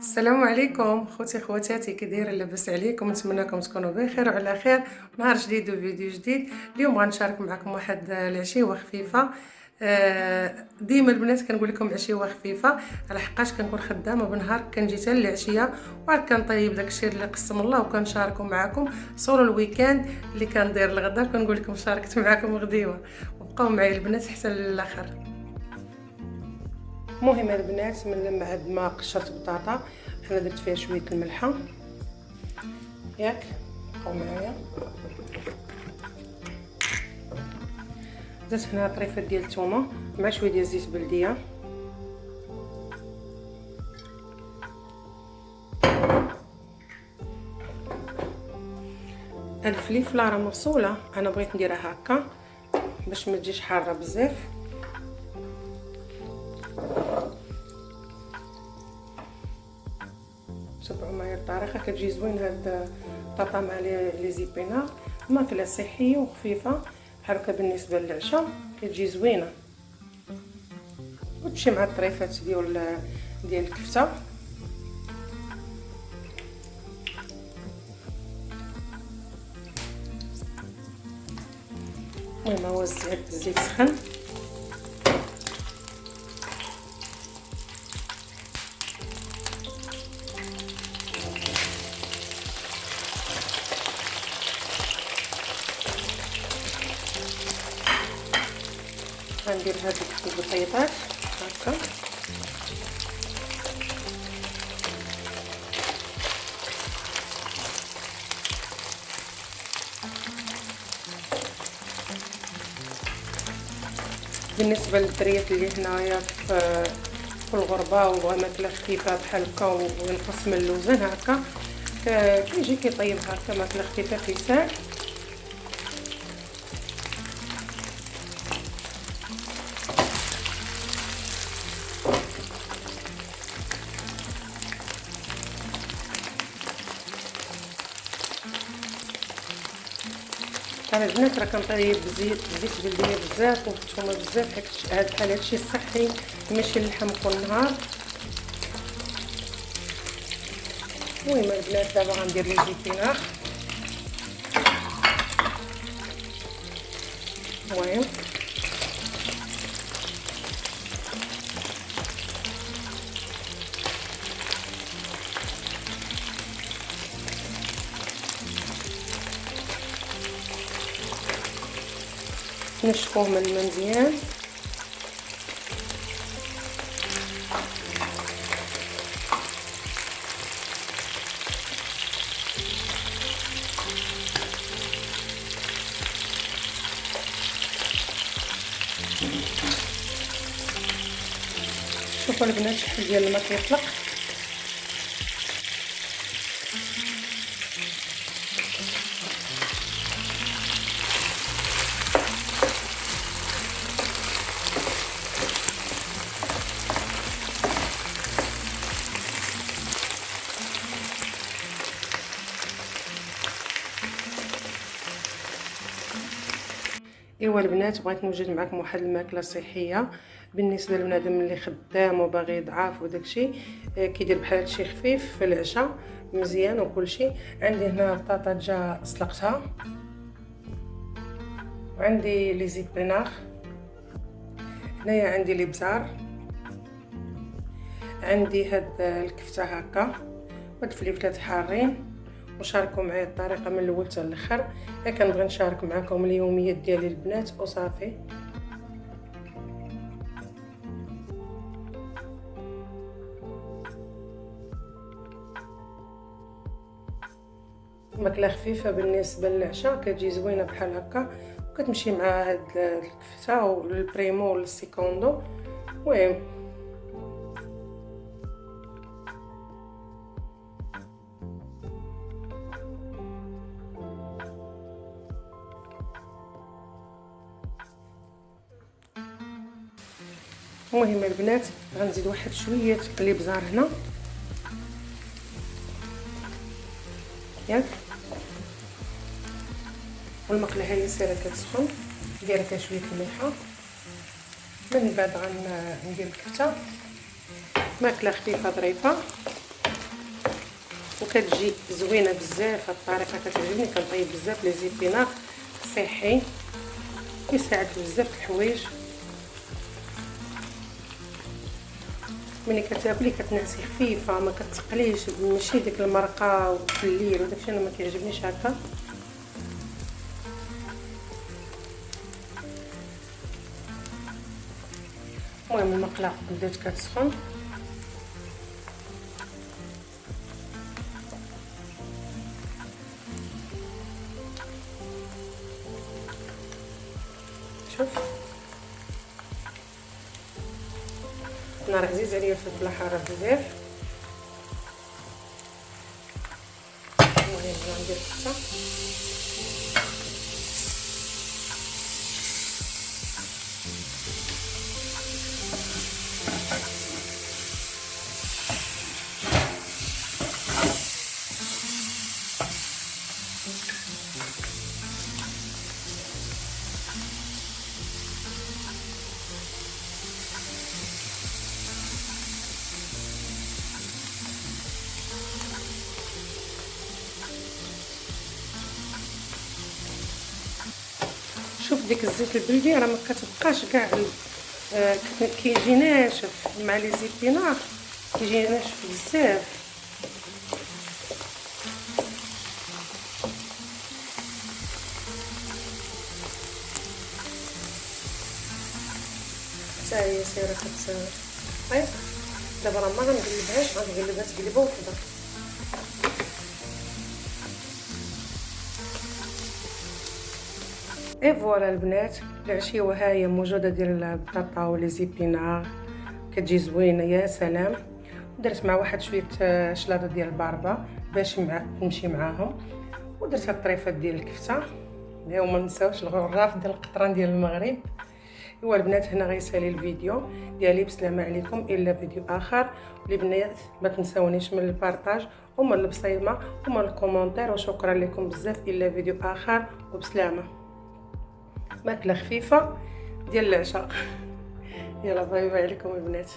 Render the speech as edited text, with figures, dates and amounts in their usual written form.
السلام عليكم خوتي خواتاتي، كي دايرين؟ لاباس عليكم؟ نتمنىكم تكونوا بخير وعلى خير. نهار جديد وفيديو جديد. اليوم غنشارك معكم واحد العشيوه خفيفه. ديما البنات كنقول لكم عشيوه خفيفه على حقاش كنكون خدامه بالنهار، كنجي حتى العشيه وعاد كنطيب داكشي اللي قسم الله وكنشاركو معكم صور الويكاند اللي كندير الغدا. كنقول لكم شاركت معكم غديوه، وبقاو معايا البنات حتى للاخر. المهم البنات، من بعد ما قشرت بطاطا انا درت فيها شويه الملحه، ياك بقاو معايا. درت هنا طريفه ديال الثومه مع شويه ديال زيت بلديه، الفليفله راه مغسوله، انا بغيت نديرها هكا باش ما تجيش حاره بزاف. تبعوا معايا الطريقه، كتجي زوين هاد الطاطا مع لي زيبينار، ماكله صحيه وخفيفه بحال هكا. بالنسبه للعشاء كتجي زوينه وتمشي مع الطريفات ديال الكفته. المهم هو الزيت سخن، غندير هاد البطيطات هكا. بالنسبه للدريات اللي هنايا في الغربه وماكله خفيفه بحال هكا وينقص من اللوزان هكا، كيجي كيطيب هكا ماكله خفيفه في ساعه. انا البنات راه كنطيب زيت بلديه بزاف والثومه بزاف، حيت هاد بحال هادشي صحي ماشي اللحم كل نهار. المهم البنات دابا غندير لي زيتينار. المهم نشفوه من الماء مزيان. شوفوا البنات شحال ديال الماء كيطلق. ايوا البنات، بغيت نوجد معكم واحد الماكله صحيه بالنسبه للبنادم اللي خدام وباغي يضعف وداكشي، كيدير بحال هادشي خفيف في العشاء مزيان وكلشي. عندي هنا بطاطا دجا سلقتها، وعندي لي زيبينار، هنايا عندي لي بزار، عندي هاد الكفته هكا وهاد الفليفلات حارين. وشاركوا معايا الطريقه من الاول حتى الاخر، كنبغي نشارك معكم اليوميات ديالي البنات وصافي. ماكله خفيفه بالنسبه للعشاء، كتجي زوينه بحال هكا وكتمشي مع هاد الكفته والبريمو والسيكوندو. المهم البنات غنزيد واحد شويه الابزار هنا، ياك. والمقله هي سيره كتسخن، ندير فيها شويه الملحه. من بعد غندير الكفته، ماكله خفيفه ظريفه. وكتجي زوينه بزاف. هاد الطريقه كتعجبني، كنطيب بزاف لي زيبينار صحي، كيساعد بزاف الحوايج. ملي كتاكلي كتنعسي خفيفه، ما كتقليش، ماشي ديك المرقه في الليل وداكشي انا ما كيعجبنيش هكا. المهم المقله بدات كتسخن، شوف نار عزيز عليا، الفلفله حاره بزاف. المهم ندير الكفته، شوف ديك الزيت البلدي راه ما كتبقاش كاع كيجي ناشف مع لي زيبينار، كيجي ناشف بزاف. حتى هي سايره طيب. دابا راه ما غنقلبهاش، غنقلبها تقليبه وحده. اي فوالا البنات، العشيوه ها هي موجوده ديال البطاطا ولي زيبينار، كتجي زوينه يا سلام. درت مع واحد شويه شلاضه ديال الباربه باش تمشي معاهم، ودرت هاد الطريفات ديال الكفته. وما نساوش الغراف ديال القطران ديال المغرب. ايوا البنات هنا غيسالي الفيديو ديالي، بسلامه عليكم الى فيديو اخر. البنات ما تنساونيش من البارطاج ومن البصيمه ومن الكومونتير، وشكرا لكم بزاف. الى فيديو اخر وبسلامه. ماكله خفيفه ديال العشاء. يلا باي باي عليكم البنات.